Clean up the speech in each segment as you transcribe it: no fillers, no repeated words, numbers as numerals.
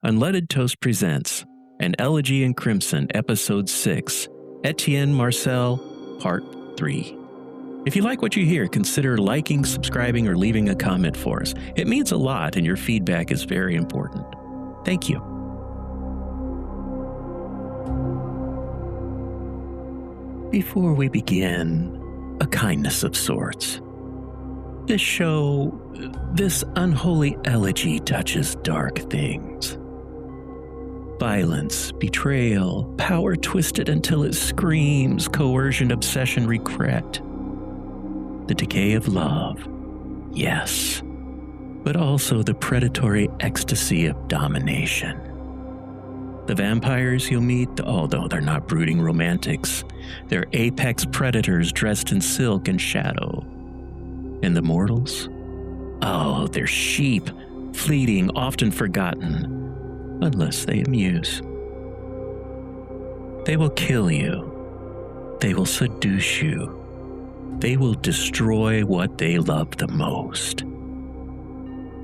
Unleaded Toast presents An Elegy in Crimson, Episode 6, Etienne Marcelle, Part 3. If you like what you hear, consider liking, subscribing, or leaving a comment for us. It means a lot, and your feedback is very important. Thank you. Before we begin, a kindness of sorts. This unholy elegy touches dark things. Violence, betrayal, power twisted until it screams, coercion, obsession, regret. The decay of love, yes, but also the predatory ecstasy of domination. The vampires you'll meet, although they're not brooding romantics, they're apex predators dressed in silk and shadow. And the mortals? Oh, they're sheep, fleeting, often forgotten. Unless they amuse. They will kill you. They will seduce you. They will destroy what they love the most.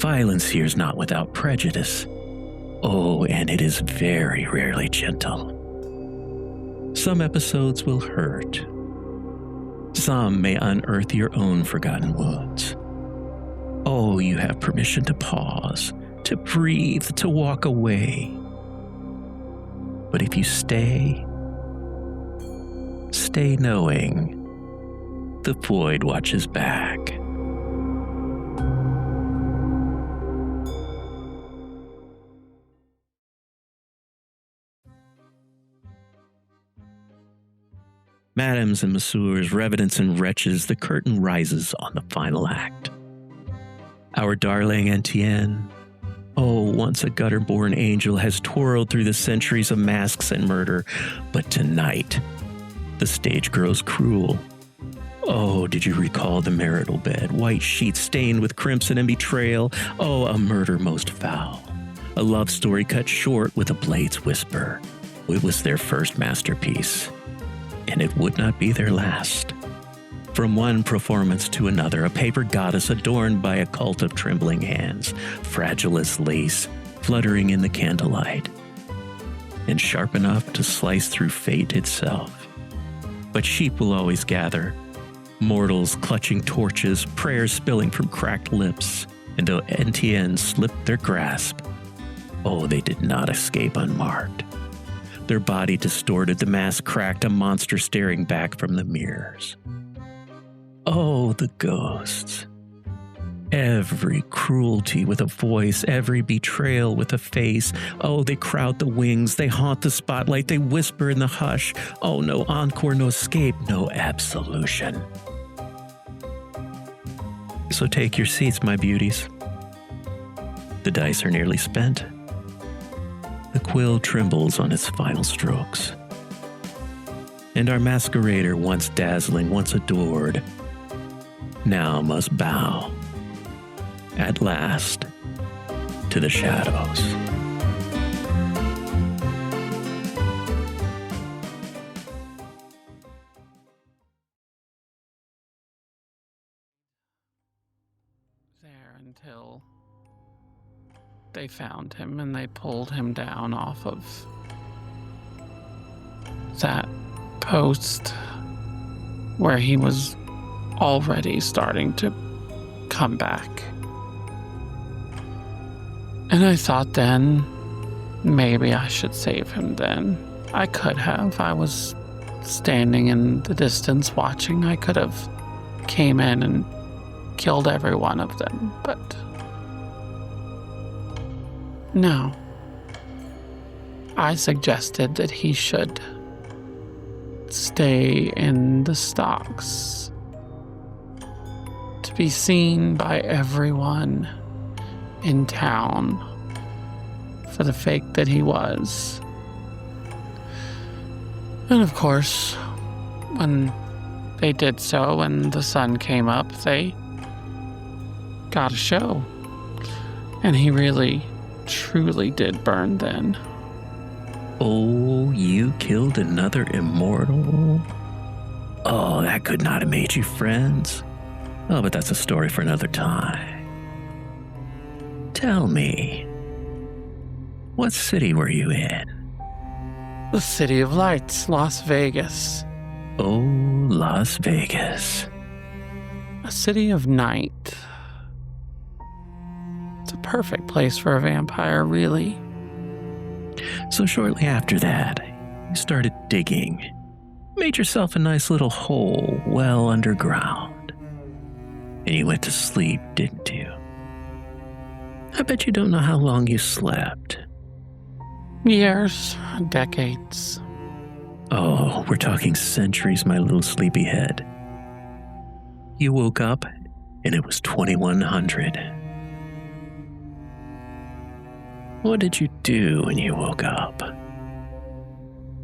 Violence here is not without prejudice. Oh, and it is very rarely gentle. Some episodes will hurt. Some may unearth your own forgotten wounds. Oh, you have permission to pause, to breathe, to walk away. But if you stay knowing the void watches back. Madams and messieurs, revenants and wretches, the curtain rises on the final act. Our darling Etienne, once a gutter-born angel, has twirled through the centuries of masks and murder, but tonight, the stage grows cruel. Oh, did you recall the marital bed, white sheets stained with crimson and betrayal? Oh, a murder most foul, a love story cut short with a blade's whisper. It was their first masterpiece, and it would not be their last. From one performance to another, a paper goddess adorned by a cult of trembling hands, fragile as lace, fluttering in the candlelight, and sharp enough to slice through fate itself. But sheep will always gather, mortals clutching torches, prayers spilling from cracked lips, and though Etienne slipped their grasp, they did not escape unmarked. Their body distorted, the mask cracked, a monster staring back from the mirrors. Oh, the ghosts. Every cruelty with a voice, every betrayal with a face. Oh, they crowd the wings, they haunt the spotlight, they whisper in the hush. Oh, no encore, no escape, no absolution. So take your seats, my beauties. The dice are nearly spent. The quill trembles on its final strokes. And our masquerader, once dazzling, once adored, now must bow, at last, to the shadows. There until they found him and they pulled him down off of that post where he was already starting to come back. And I thought then, maybe I should save him then. I could have. I was standing in the distance watching. I could have came in and killed every one of them, but no. I suggested that he should stay in the stocks, to be seen by everyone in town for the fake that he was. And of course, when they did so and the sun came up, they got a show. And he really, truly did burn then. Oh, you killed another immortal? Oh, that could not have made you friends. Oh, but that's a story for another time. Tell me, What city were you in? The City of Lights, Las Vegas. Oh, Las Vegas. A city of night. It's a perfect place for a vampire, really. So shortly after that, you started digging. Made yourself a nice little hole well underground. And you went to sleep, didn't you? I bet you don't know how long you slept. Years, decades. Oh, we're talking centuries, my little sleepyhead. You woke up, and it was 2100. What did you do when you woke up?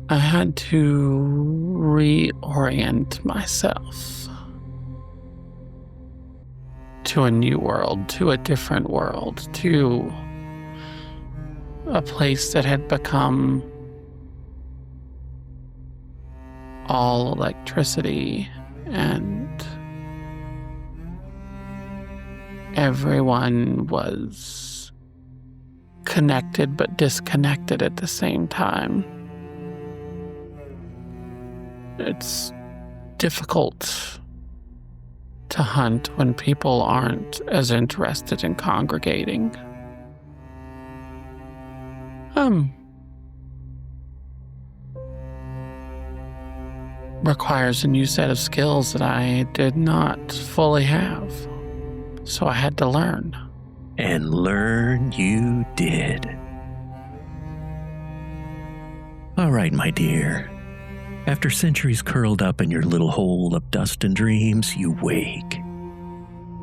I had to reorient myself to a new world, to a different world, to a place that had become all electricity, and everyone was connected but disconnected at the same time. It's difficult to hunt when people aren't as interested in congregating. Requires a new set of skills that I did not fully have, so I had to learn. And learn you did. All right, my dear. After centuries curled up in your little hole of dust and dreams, you wake.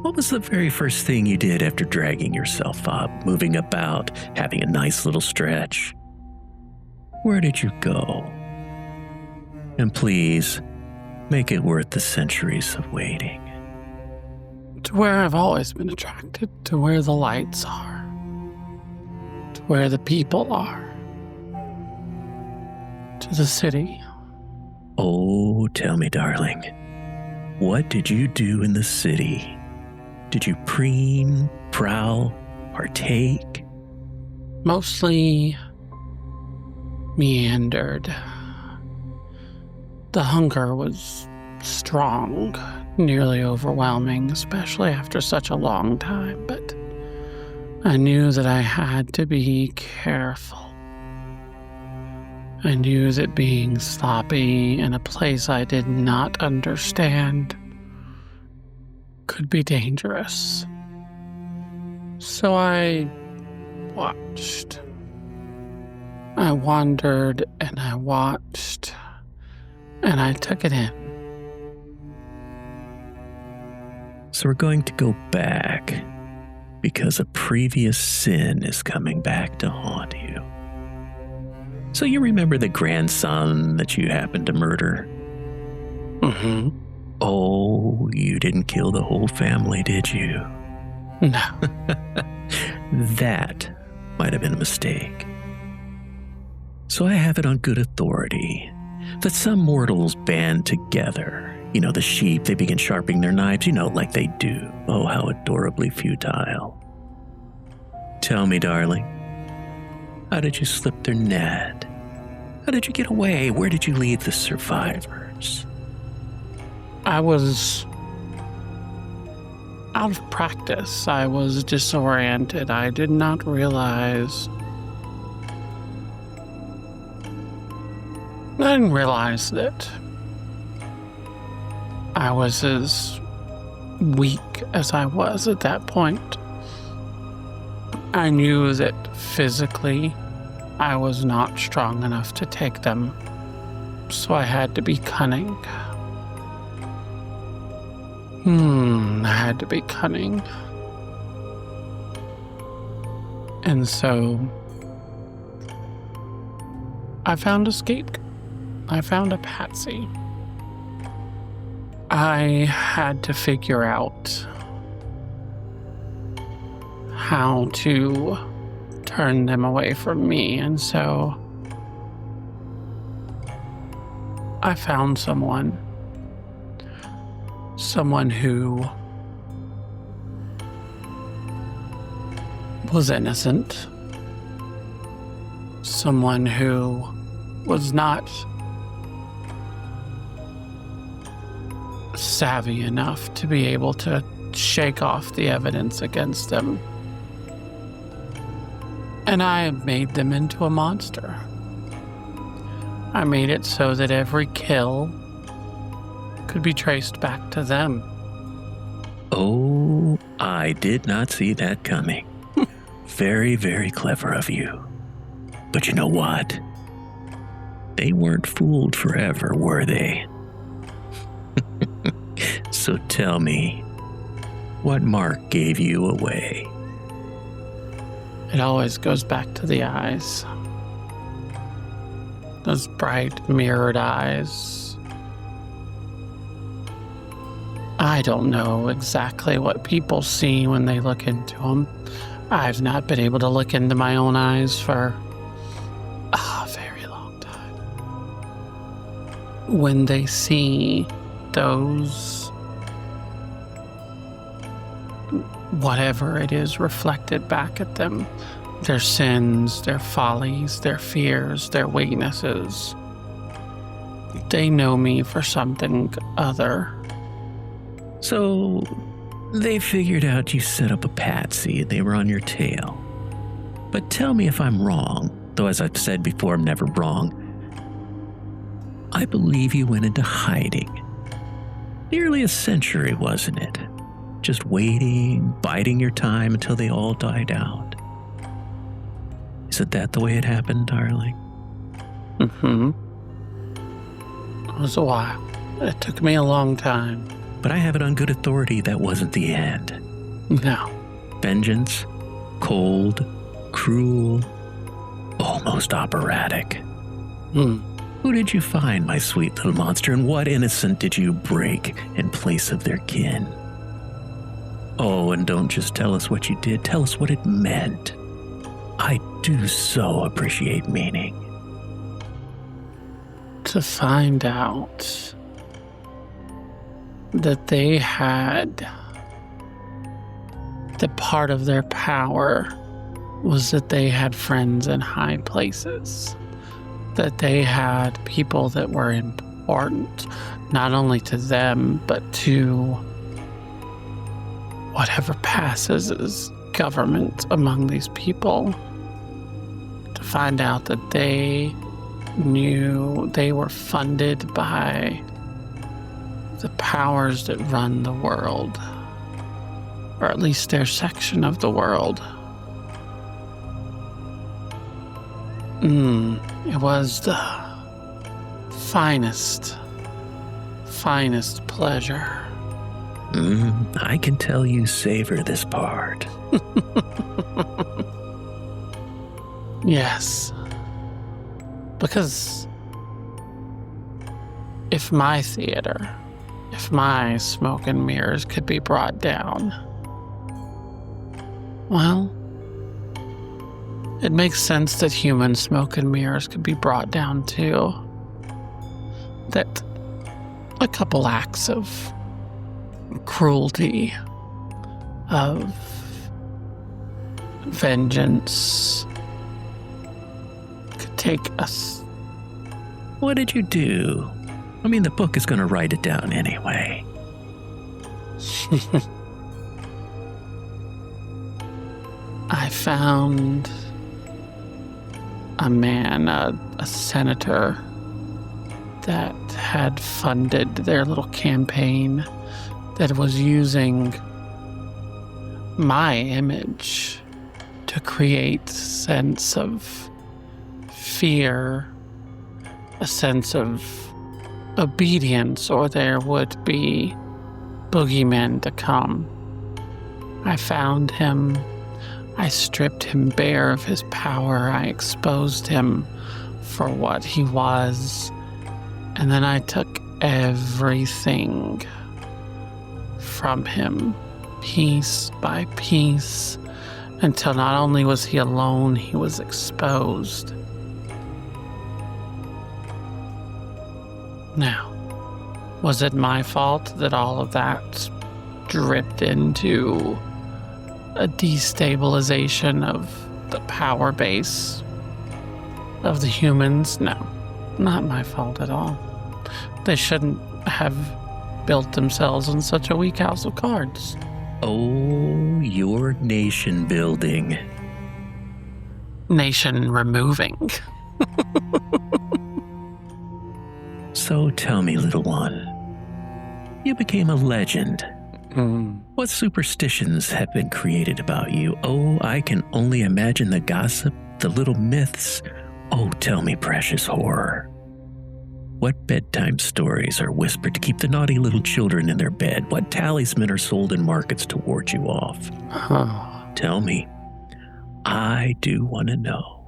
What was the very first thing you did after dragging yourself up, moving about, having a nice little stretch? Where did you go? And please, make it worth the centuries of waiting. To where I've always been attracted, to where the lights are, to where the people are, to the city. Oh, tell me, darling, what did you do in the city? Did you preen, prowl, partake? Mostly meandered. The hunger was strong, nearly overwhelming, especially after such a long time, but I knew that I had to be careful. I knew that being sloppy in a place I did not understand could be dangerous. So I watched. I wandered and I watched, and I took it in. So we're going to go back because a previous sin is coming back to haunt you. So you remember the grandson that you happened to murder? Mm-hmm. Oh, you didn't kill the whole family, did you? No. That might have been a mistake. So I have it on good authority that some mortals band together. You know, the sheep, they begin sharpening their knives, like they do. Oh, how adorably futile. Tell me, darling, how did you slip their net? How did you get away? Where did you leave the survivors? I was out of practice. I was disoriented. I did not realize. I didn't realize that I was as weak as I was at that point. I knew that physically I was not strong enough to take them, so I had to be cunning. I had to be cunning. And so I found a scapegoat. I found a patsy. I had to figure out how to turn them away from me, and so I found someone who was innocent, someone who was not savvy enough to be able to shake off the evidence against them. And I made them into a monster. I made it so that every kill could be traced back to them. Oh, I did not see that coming. Very, very clever of you. But you know what? They weren't fooled forever, were they? So tell me, what mark gave you away? It always goes back to the eyes. Those bright, mirrored eyes. I don't know exactly what people see when they look into them. I've not been able to look into my own eyes for a very long time. When they see those, whatever it is reflected back at them, their sins, their follies, their fears, their weaknesses, they know me for something other. So, they figured out you set up a patsy and they were on your tail. But tell me if I'm wrong, though as I've said before, I'm never wrong. I believe you went into hiding. Nearly a century, wasn't it? Just waiting, biding your time until they all died out. Isn't that the way it happened, darling? Mm-hmm. It was a while. It took me a long time. But I have it on good authority that wasn't the end. No. Vengeance, cold, cruel, almost operatic. Who did you find, my sweet little monster, and what innocent did you break in place of their kin? Oh, and don't just tell us what you did, tell us what it meant. I do so appreciate meaning. To find out that they had, that part of their power was that they had friends in high places, that they had people that were important, not only to them, but to whatever passes as government among these people. To find out that they knew they were funded by the powers that run the world, or at least their section of the world. It was the finest pleasure. I can tell you savor this part. Yes. Because if my theater, if my smoke and mirrors could be brought down, well, it makes sense that human smoke and mirrors could be brought down too. That a couple acts of cruelty, of vengeance could take us. What did you do? I mean, the book is going to write it down anyway. I found a man, a senator, that had funded their little campaign that was using my image to create a sense of fear, a sense of obedience, or there would be boogeymen to come. I found him. I stripped him bare of his power. I exposed him for what he was. And then I took everything from him, piece by piece, until not only was he alone, he was exposed. Now, was it my fault that all of that dripped into a destabilization of the power base? of the humans, no, not my fault at all. They shouldn't have built themselves in such a weak house of cards. Oh, your nation building. Nation removing. So tell me, little one, you became a legend. What superstitions have been created about you? Oh, I can only imagine the gossip, the little myths. Oh, tell me, precious horror. What bedtime stories are whispered to keep the naughty little children in their bed? What talismans are sold in markets to ward you off? Tell me. I do want to know.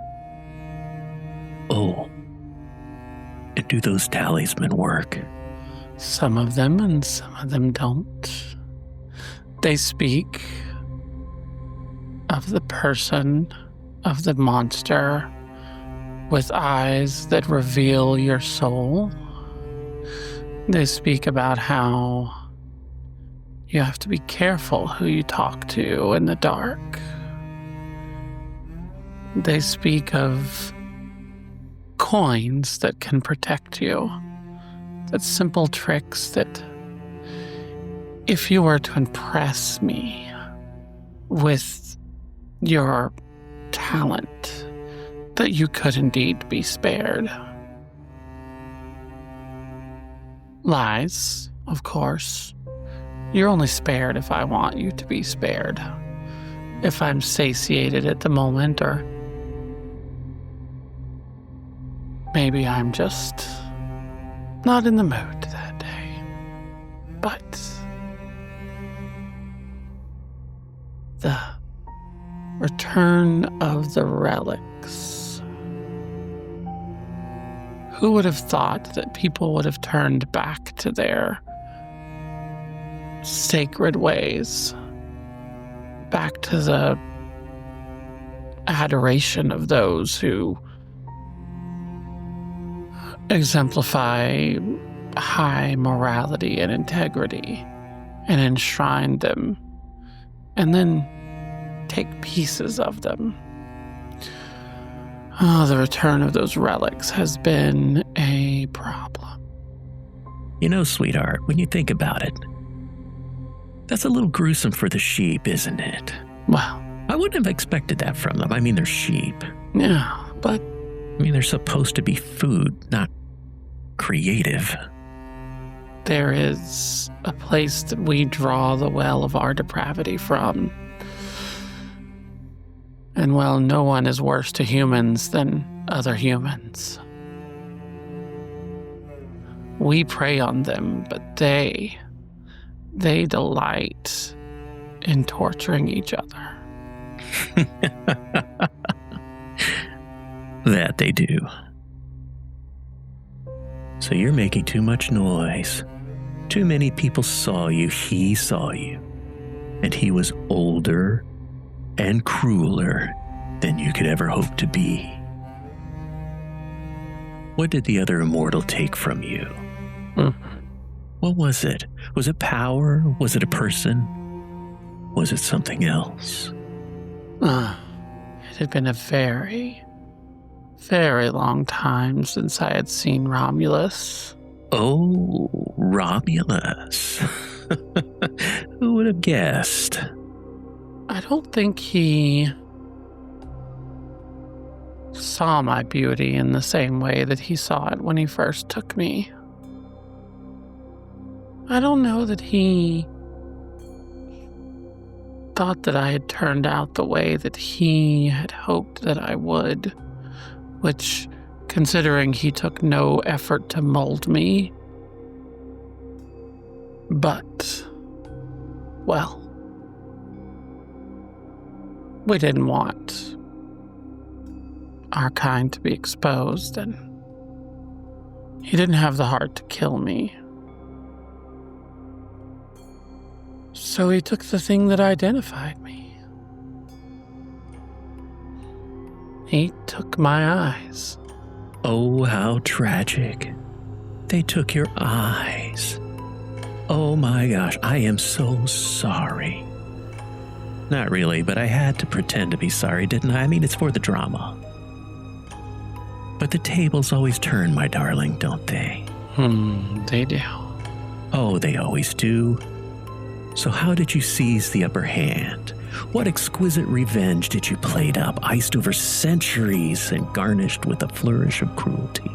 Oh, and do those talismans work? Some of them and some of them don't. They speak of the person, of the monster, with eyes that reveal your soul. They speak about how you have to be careful who you talk to in the dark. They speak of coins that can protect you. That simple tricks that if you were to impress me with your talent, that you could indeed be spared. Lies, of course. You're only spared if I want you to be spared. If I'm satiated at the moment, or maybe I'm just not in the mood that day. But the return of the relics. Who would have thought that people would have turned back to their sacred ways, back to the adoration of those who exemplify high morality and integrity and enshrine them, and then take pieces of them. Oh, the return of those relics has been a problem. You know, sweetheart, when you think about it, that's a little gruesome for the sheep, isn't it? Well, I wouldn't have expected that from them. I mean, they're sheep. Yeah, but I mean, they're supposed to be food, not creative. there is a place that we draw the well of our depravity from. And well, no one is worse to humans than other humans. We prey on them, but they delight in torturing each other. That they do. So you're making too much noise. Too many people saw you. He saw you. And he was older and crueler than you could ever hope to be. What did the other immortal take from you? What was it? Was it power? Was it a person? Was it something else? It had been a very, very long time since I had seen Romulus. Oh, Romulus. Who would have guessed? I don't think he saw my beauty in the same way that he saw it when he first took me. I don't know that he thought that I had turned out the way that he had hoped that I would, which, considering he took no effort to mold me. But, well, we didn't want our kind to be exposed, and he didn't have the heart to kill me. So he took the thing that identified me. He took my eyes. Oh, how tragic. They took your eyes. Oh my gosh, I am so sorry. Not really, but I had to pretend to be sorry, didn't I? I mean, it's for the drama. But the tables always turn, my darling, don't they? They do. Oh, they always do. So how did you seize the upper hand? What exquisite revenge did you plate up, iced over centuries and garnished with a flourish of cruelty?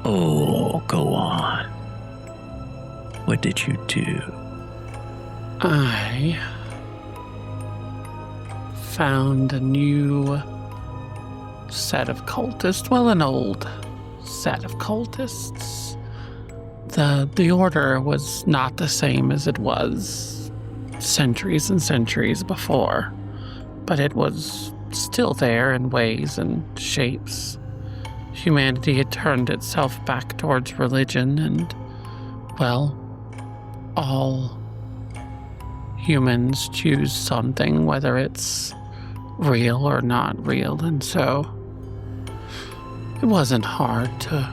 Oh, go on. What did you do? I found a new set of cultists, well, an old set of cultists. The order was not the same as it was centuries and centuries before, but it was still there in ways and shapes. Humanity had turned itself back towards religion, and, well, all humans choose something, whether it's real or not real, and so it wasn't hard to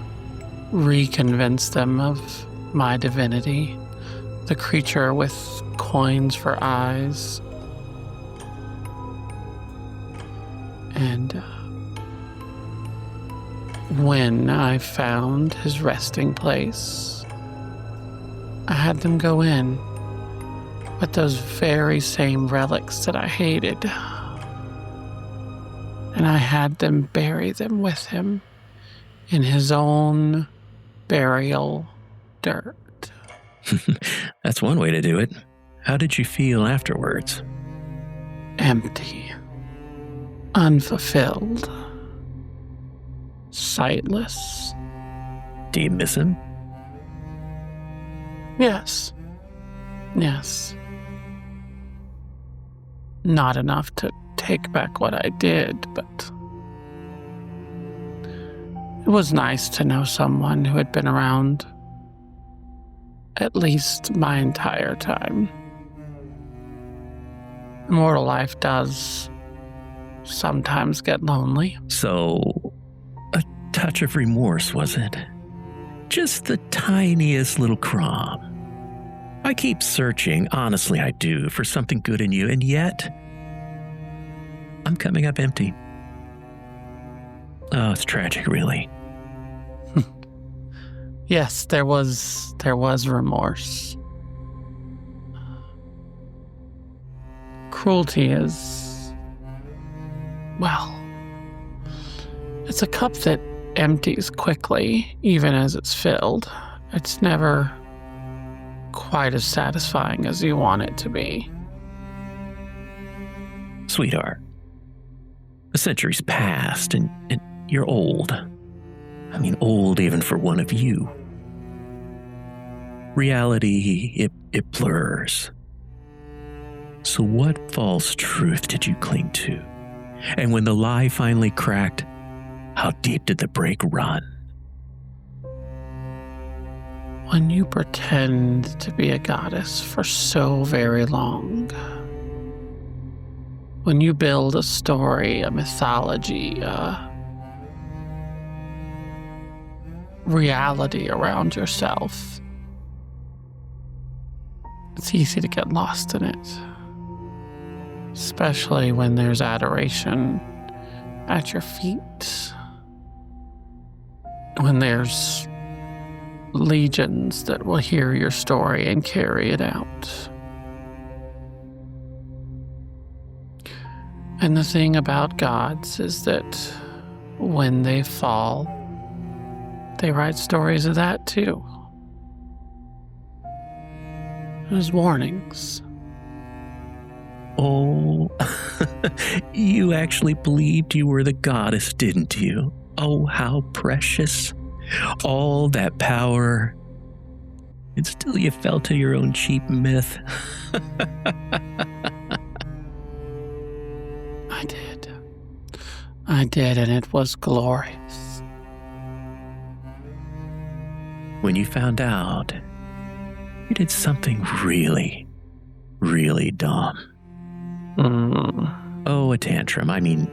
reconvince them of my divinity, the creature with coins for eyes. And when I found his resting place, I had them go in with those very same relics that I hated. And I had them bury them with him in his own burial dirt. That's one way to do it. How did you feel afterwards? Empty. Unfulfilled. Sightless. Do you miss him? Yes. Yes. Not enough to take back what I did, but it was nice to know someone who had been around at least my entire time. Mortal life does sometimes get lonely. So, a touch of remorse, was it? Just the tiniest little crumb. I keep searching, honestly I do, for something good in you, and yet I'm coming up empty. Oh, it's tragic, really. Yes, there was remorse. Cruelty is, well, it's a cup that empties quickly, even as it's filled. It's never quite as satisfying as you want it to be. Sweetheart, a century's passed and you're old. I mean, old even for one of you. Reality, it blurs. So what false truth did you cling to? And when the lie finally cracked, how deep did the break run? When you pretend to be a goddess for so very long, when you build a story, a mythology, a reality around yourself, it's easy to get lost in it, especially when there's adoration at your feet, when there's legions that will hear your story and carry it out. And the thing about gods is that when they fall, they write stories of that too. There's warnings. Oh, you actually believed you were the goddess, didn't you? Oh, how precious. All that power, and still you fell to your own cheap myth. I did, and it was glorious. When you found out, you did something really, really dumb. Oh, a tantrum. I mean,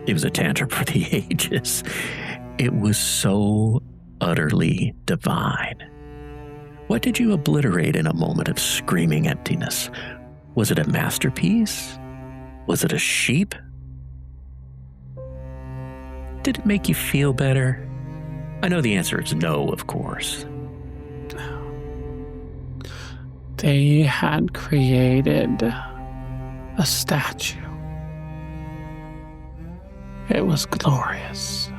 it was a tantrum for the ages. It was so utterly divine. What did you obliterate in a moment of screaming emptiness? Was it a masterpiece? Was it a sheep? Did it make you feel better? I know the answer is no, of course. They had created a statue. It was glorious.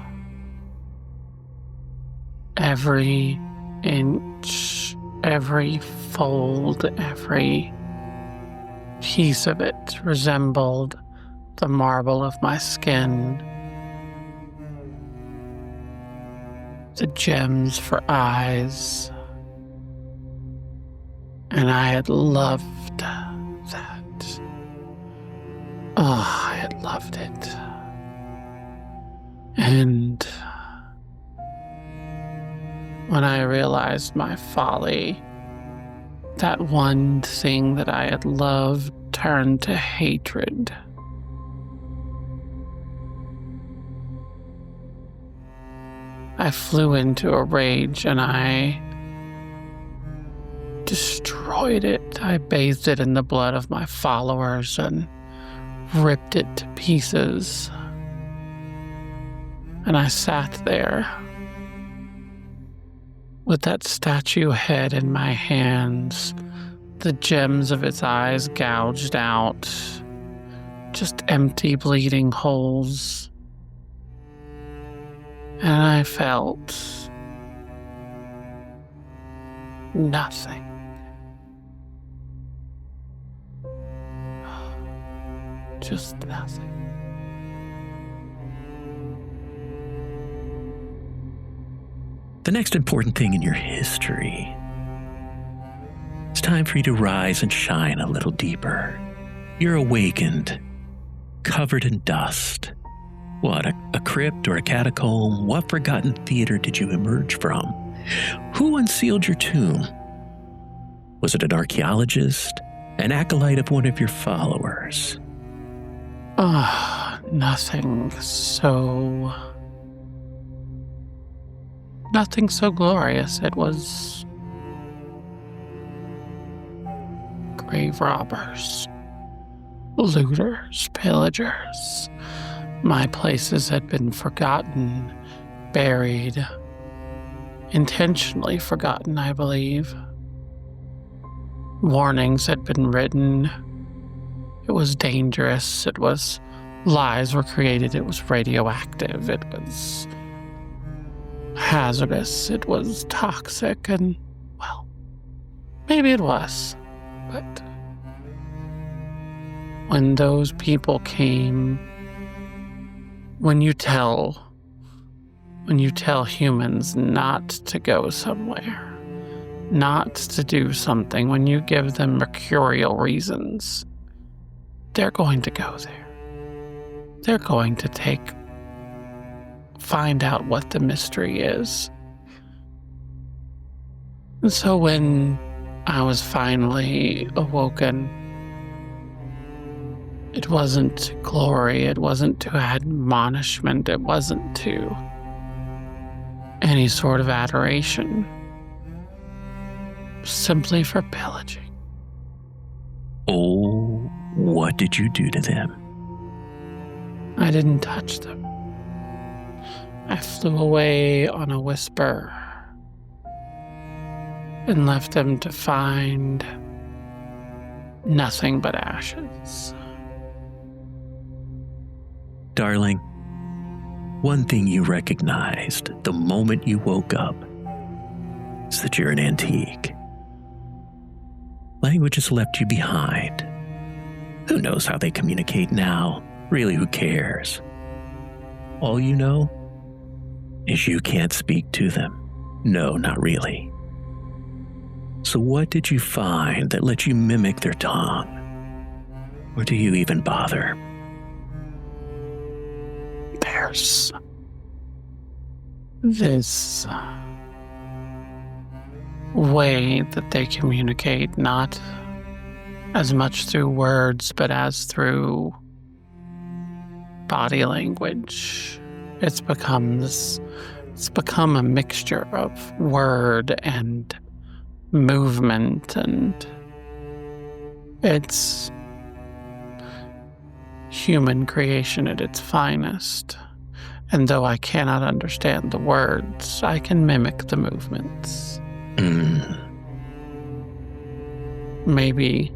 Every inch, every fold, every piece of it resembled the marble of my skin. The gems for eyes. And I had loved that. Oh, I had loved it. And when I realized my folly, that one thing that I had loved turned to hatred. I flew into a rage and I destroyed it. I bathed it in the blood of my followers and ripped it to pieces. And I sat there with that statue head in my hands, the gems of its eyes gouged out, just empty bleeding holes. And I felt nothing. Just nothing. The next important thing in your history. It's time for you to rise and shine a little deeper. You're awakened, covered in dust. What, a crypt or a catacomb? What forgotten theater did you emerge from? Who unsealed your tomb? Was it an archaeologist? An acolyte of one of your followers? Nothing so glorious. It was grave robbers, looters, pillagers. My places had been forgotten, buried, intentionally forgotten, I believe. Warnings had been written. It was dangerous. Lies were created. It was radioactive. It was hazardous. It was toxic. And, well, maybe it was. But when those people came, when you tell humans not to go somewhere, not to do something, when you give them mercurial reasons, they're going to go there. They're going to find out what the mystery is. And so when I was finally awoken, it wasn't to glory, it wasn't to admonishment, it wasn't to any sort of adoration. Simply for pillaging. Oh, what did you do to them? I didn't touch them. I flew away on a whisper and left them to find nothing but ashes. Darling, one thing you recognized the moment you woke up is that you're an antique. Language has left you behind. Who knows how they communicate now? Really, who cares? All you know is you can't speak to them. No, not really. So what did you find that let you mimic their tongue? Or do you even bother? There's this way that they communicate, not as much through words, but as through body language. It's become a mixture of word and movement, and it's human creation at its finest. And though I cannot understand the words, I can mimic the movements. Maybe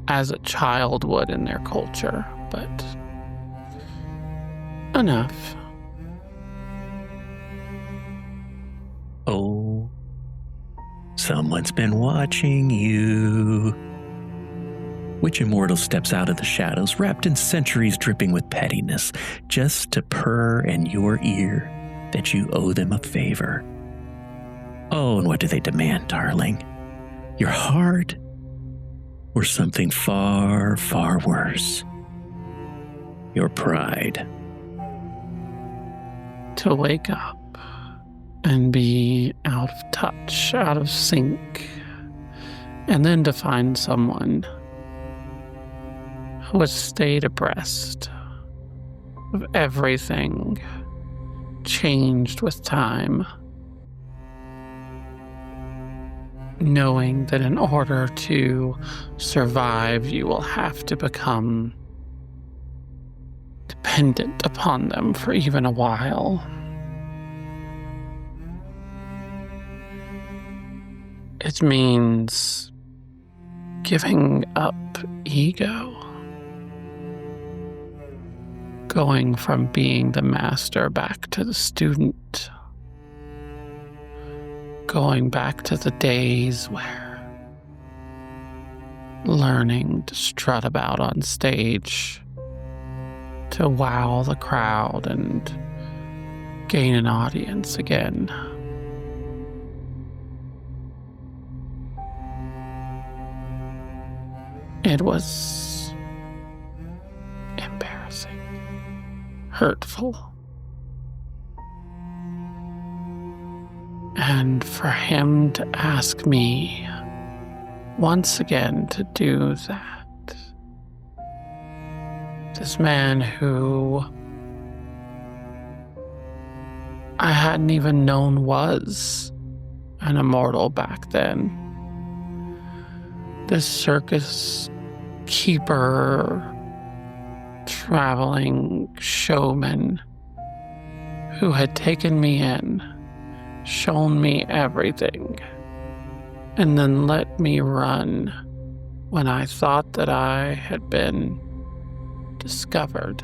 as a child would in their culture, but enough. Oh, someone's been watching you. Which immortal steps out of the shadows, wrapped in centuries dripping with pettiness, just to purr in your ear that you owe them a favor? Oh, and what do they demand, darling? Your heart? Or something far, far worse? Your pride. To wake up and be out of touch, out of sync, and then to find someone who has stayed abreast of everything, changed with time, knowing that in order to survive, you will have to become dependent upon them for even a while. It means giving up ego. Going from being the master back to the student. Going back to the days where learning to strut about on stage, to wow the crowd and gain an audience again. It was embarrassing, hurtful. And for him to ask me once again to do that. This man who I hadn't even known was an immortal back then. This circus keeper, traveling showman who had taken me in, shown me everything, and then let me run when I thought that I had been discovered.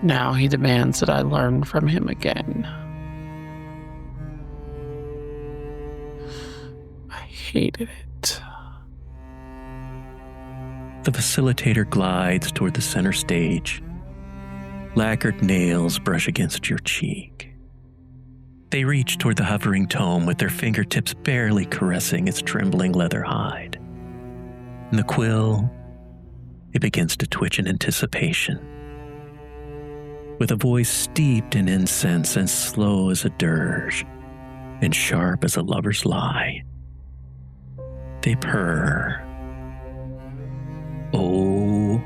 Now he demands that I learn from him again. I hated it. The facilitator glides toward the center stage. Lacquered nails brush against your cheek. They reach toward the hovering tome with their fingertips barely caressing its trembling leather hide. And the quill, it begins to twitch in anticipation. With a voice steeped in incense and slow as a dirge, and sharp as a lover's lie, they purr. Oh,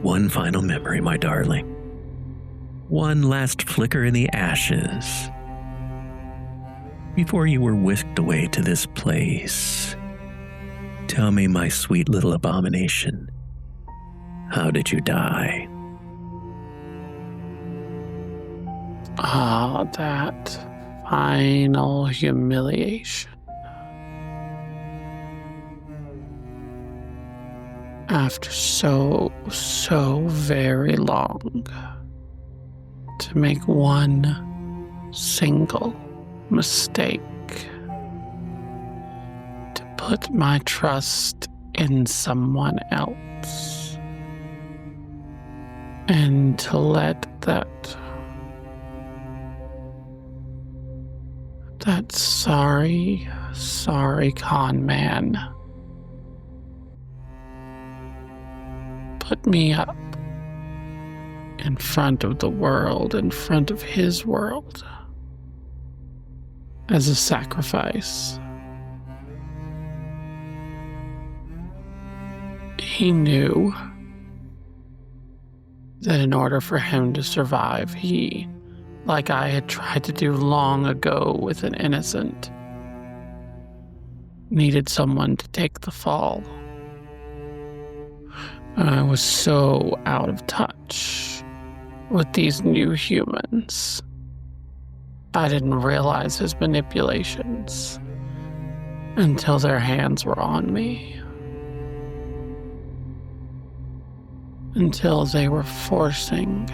one final memory, my darling. One last flicker in the ashes before you were whisked away to this place. Tell me, my sweet little abomination, how did you die? Ah, that final humiliation. After so very long, to make one single mistake, to put my trust in someone else, and to let that sorry con man put me up in front of the world, in front of his world, as a sacrifice. He knew that in order for him to survive, he, like I had tried to do long ago with an innocent, needed someone to take the fall. I was so out of touch with these new humans. I didn't realize his manipulations until their hands were on me. Until they were forcing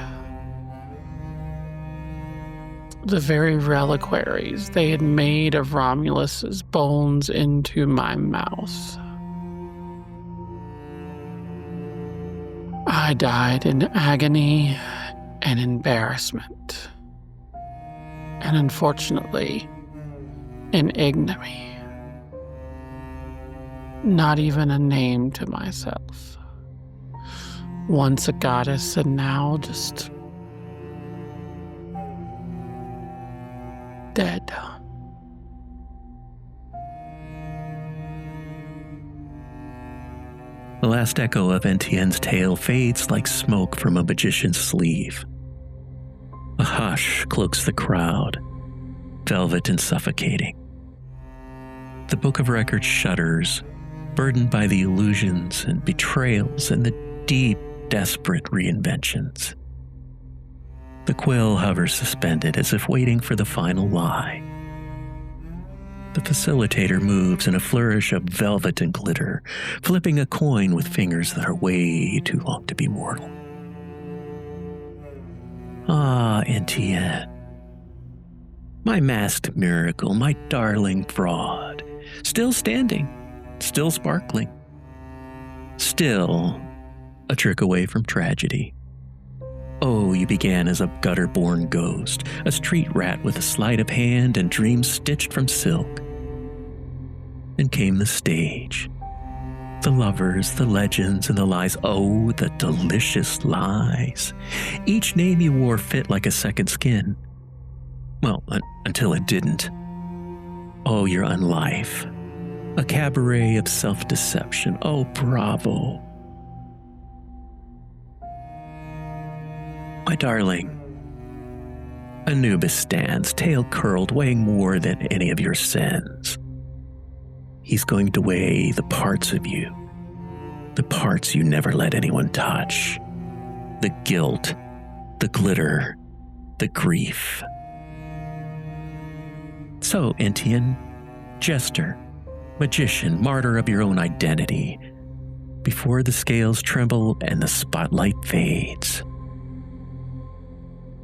the very reliquaries they had made of Romulus's bones into my mouth. I died in agony and embarrassment, and unfortunately, in ignominy. Not even a name to myself. Once a goddess and now just dead. The last echo of Etienne's tale fades like smoke from a magician's sleeve. A hush cloaks the crowd, velvet and suffocating. The book of records shudders, burdened by the illusions and betrayals and the deep, desperate reinventions. The quill hovers suspended as if waiting for the final lie. The facilitator moves in a flourish of velvet and glitter, flipping a coin with fingers that are way too long to be mortal. Ah, Etienne, my masked miracle, my darling fraud, still standing, still sparkling, still a trick away from tragedy. Oh, you began as a gutter-born ghost, a street rat with a sleight of hand and dreams stitched from silk. Then came the stage, the lovers, the legends, and the lies. Oh, the delicious lies. Each name you wore fit like a second skin. Well, until it didn't. Oh, your unlife. A cabaret of self-deception. Oh, bravo. My darling, Anubis stands, tail curled, weighing more than any of your sins. He's going to weigh the parts of you, the parts you never let anyone touch, the guilt, the glitter, the grief. So, Etienne, jester, magician, martyr of your own identity, before the scales tremble and the spotlight fades.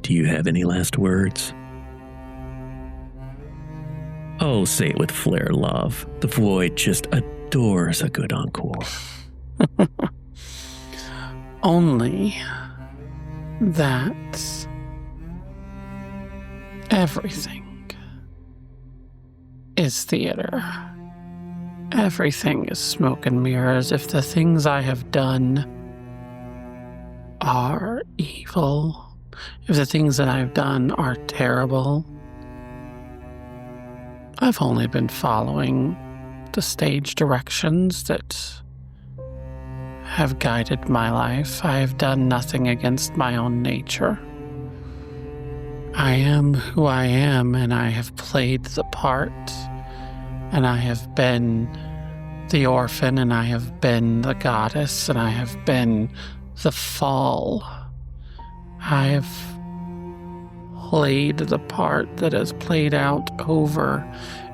Do you have any last words? Oh, say it with flair, love. The void just adores a good encore. Only that everything is theater. Everything is smoke and mirrors. If the things I have done are evil, if the things that I've done are terrible, I've only been following the stage directions that have guided my life. I have done nothing against my own nature. I am who I am, and I have played the part, and I have been the orphan, and I have been the goddess, and I have been the fall. I have played the part that has played out over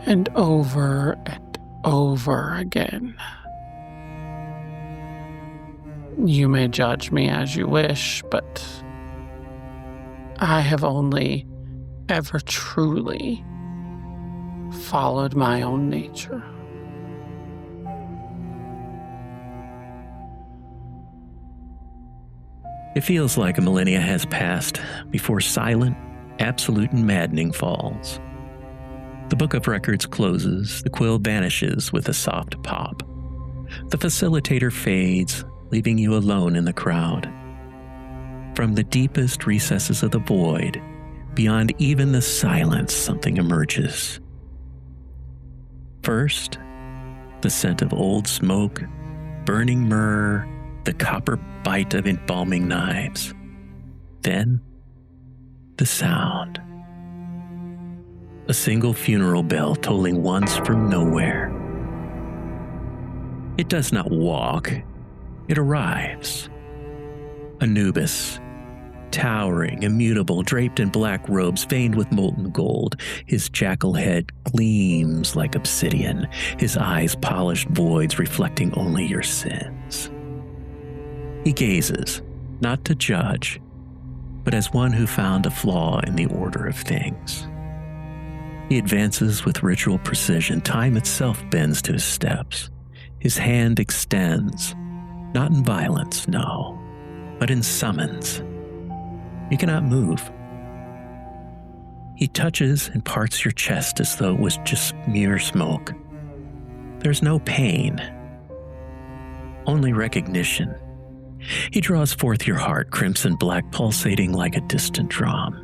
and over and over again. You may judge me as you wish, but I have only ever truly followed my own nature. It feels like a millennia has passed before silent, absolute, and maddening falls. The book of records closes, the quill vanishes with a soft pop. The facilitator fades, leaving you alone in the crowd. From the deepest recesses of the void, beyond even the silence, something emerges. First, the scent of old smoke, burning myrrh, the copper bite of embalming knives. Then, the sound. A single funeral bell tolling once from nowhere. It does not walk, it arrives. Anubis, towering, immutable, draped in black robes veined with molten gold. His jackal head gleams like obsidian, his eyes polished voids reflecting only your sins. He gazes, not to judge, but as one who found a flaw in the order of things. He advances with ritual precision. Time itself bends to his steps. His hand extends, not in violence, no, but in summons. You cannot move. He touches and parts your chest as though it was just mere smoke. There's no pain, only recognition. He draws forth your heart, crimson black, pulsating like a distant drum,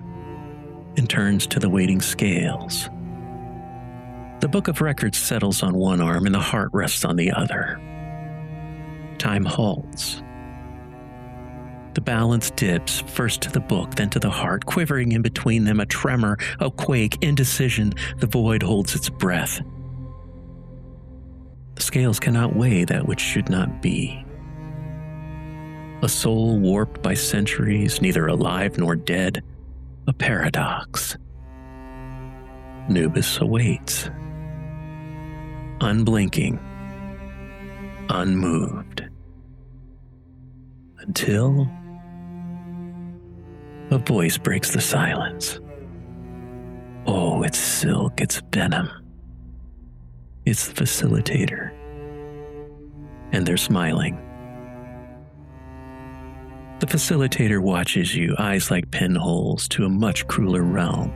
and turns to the waiting scales. The book of records settles on one arm and the heart rests on the other. Time halts. The balance dips, first to the book, then to the heart, quivering in between them, a tremor, a quake, indecision. The void holds its breath. The scales cannot weigh that which should not be. A soul warped by centuries, neither alive nor dead, a paradox. Nubis awaits, unblinking, unmoved, until a voice breaks the silence. Oh, it's silk, it's venom. It's the facilitator. And they're smiling. The facilitator watches you, eyes like pinholes, to a much crueler realm.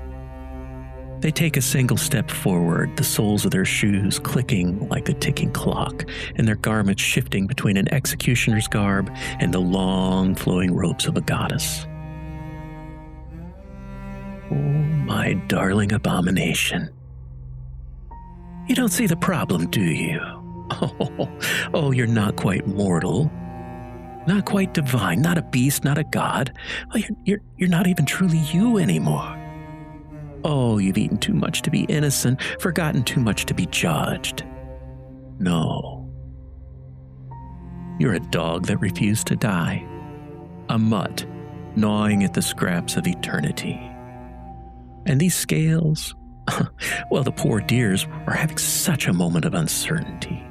They take a single step forward, the soles of their shoes clicking like a ticking clock, and their garments shifting between an executioner's garb and the long flowing robes of a goddess. Oh, my darling abomination. You don't see the problem, do you? Oh, you're not quite mortal. Not quite divine, not a beast, not a god. Well, you're not even truly you anymore. Oh, you've eaten too much to be innocent, forgotten too much to be judged. No. You're a dog that refused to die. A mutt gnawing at the scraps of eternity. And these scales, well, the poor dears are having such a moment of uncertainty.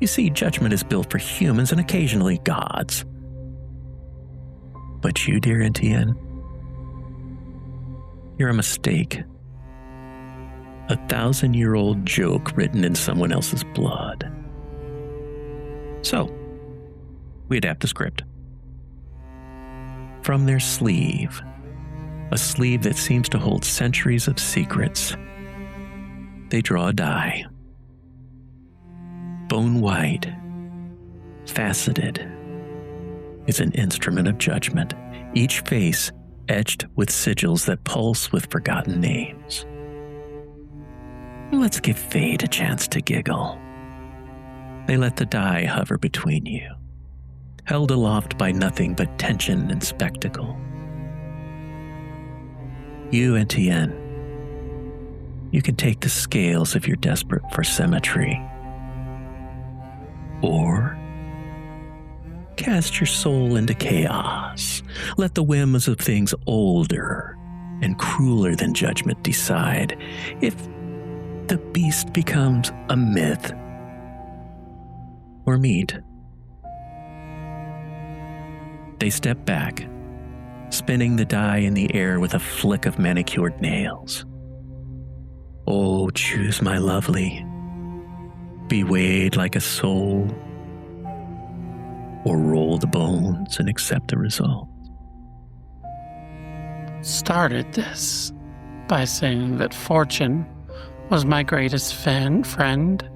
You see, judgment is built for humans and occasionally gods. But you, dear Etienne, you're a mistake. 1,000-year-old joke written in someone else's blood. So, we adapt the script. From their sleeve, a sleeve that seems to hold centuries of secrets, they draw a die. Bone white, faceted, is an instrument of judgment, each face etched with sigils that pulse with forgotten names. Let's give fate a chance to giggle. They let the die hover between you, held aloft by nothing but tension and spectacle. You, Etienne, you can take the scales if you're desperate for symmetry. Or cast your soul into chaos. Let the whims of things older and crueler than judgment decide if the beast becomes a myth or meat. They step back, spinning the die in the air with a flick of manicured nails. Oh, choose my lovely. Be weighed like a soul, or roll the bones and accept the result. Started this by saying that fortune was my greatest friend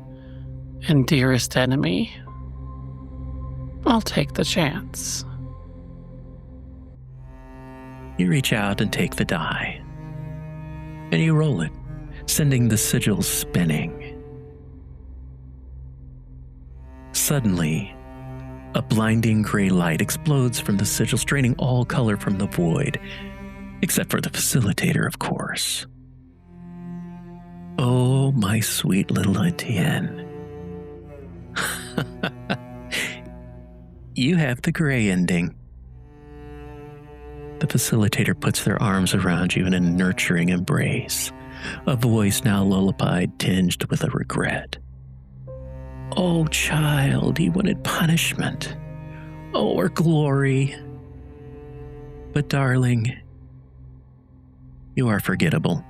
and dearest enemy. I'll take the chance. You reach out and take the die, and you roll it, sending the sigils spinning. Suddenly, a blinding gray light explodes from the sigils, draining all color from the void, except for the facilitator, of course. Oh, my sweet little Etienne. You have the gray ending. The facilitator puts their arms around you in a nurturing embrace, a voice now lullabied tinged with a regret. Oh, child, you wanted punishment. Oh, or glory. But darling, you are forgettable.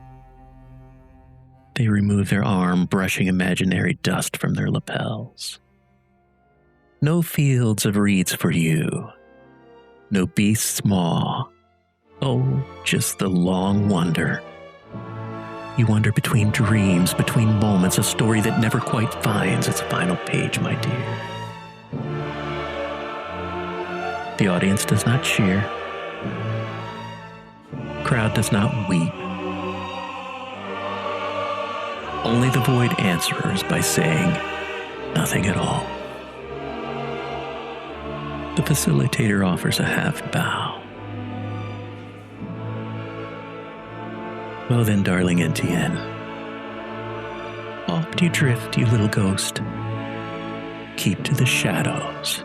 They remove their arm, brushing imaginary dust from their lapels. No fields of reeds for you. No beast's maw. Oh, just the long wonder. You wander between dreams, between moments, a story that never quite finds its final page, my dear. The audience does not cheer. Crowd does not weep. Only the void answers by saying nothing at all. The facilitator offers a half bow. Well then, darling Etienne, off you drift, you little ghost. Keep to the shadows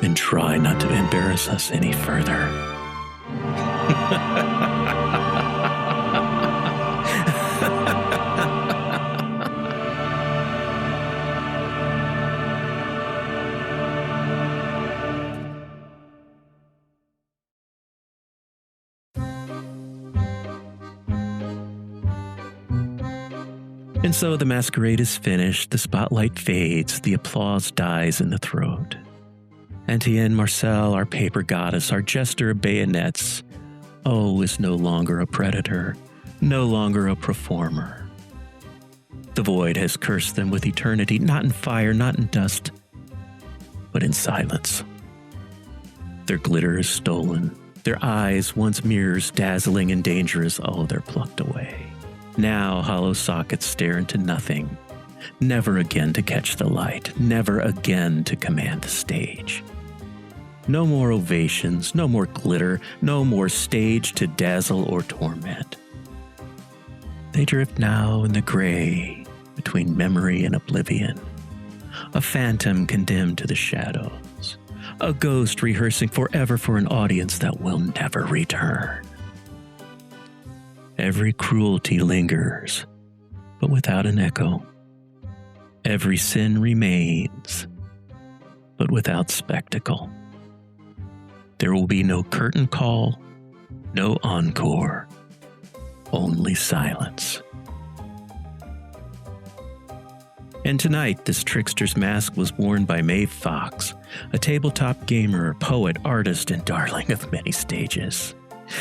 and try not to embarrass us any further. And so the masquerade is finished, the spotlight fades, the applause dies in the throat. Etienne Marcelle, our paper goddess, our jester of bayonets, is no longer a predator, no longer a performer. The void has cursed them with eternity, not in fire, not in dust, but in silence. Their glitter is stolen. Their eyes, once mirrors, dazzling and dangerous, they're plucked away. Now hollow sockets stare into nothing, never again to catch the light, never again to command the stage. No more ovations, no more glitter, no more stage to dazzle or torment. They drift now in the gray between memory and oblivion, a phantom condemned to the shadows, a ghost rehearsing forever for an audience that will never return. Every cruelty lingers, but without an echo. Every sin remains, but without spectacle. There will be no curtain call, no encore, only silence. And tonight, this trickster's mask was worn by Mae Fox, a tabletop gamer, poet, artist, and darling of many stages.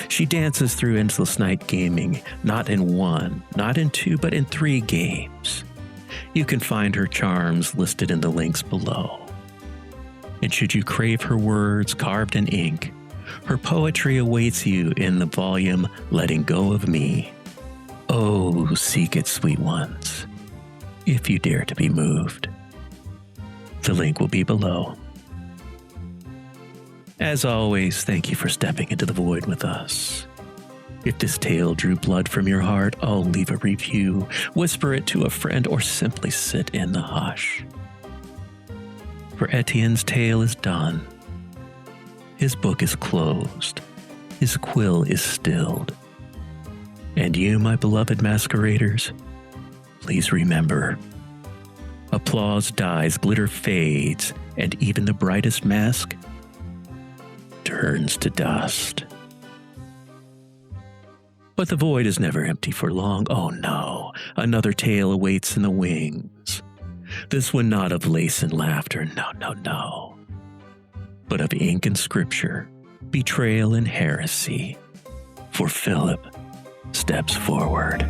She dances through endless night gaming, not in one, not in two, but in 3 games. You can find her charms listed in the links below. And should you crave her words carved in ink, her poetry awaits you in the volume Letting Go of Me. Oh, seek it, sweet ones, if you dare to be moved. The link will be below. As always, thank you for stepping into the void with us. If this tale drew blood from your heart, leave a review, whisper it to a friend, or simply sit in the hush. For Etienne's tale is done. His book is closed. His quill is stilled. And you, my beloved masqueraders, please remember, applause dies, glitter fades, and even the brightest mask turns to dust. But the void is never empty for long. Oh no, another tale awaits in the wings. This one not of lace and laughter, no, but of ink and scripture, betrayal and heresy. For Philip steps forward.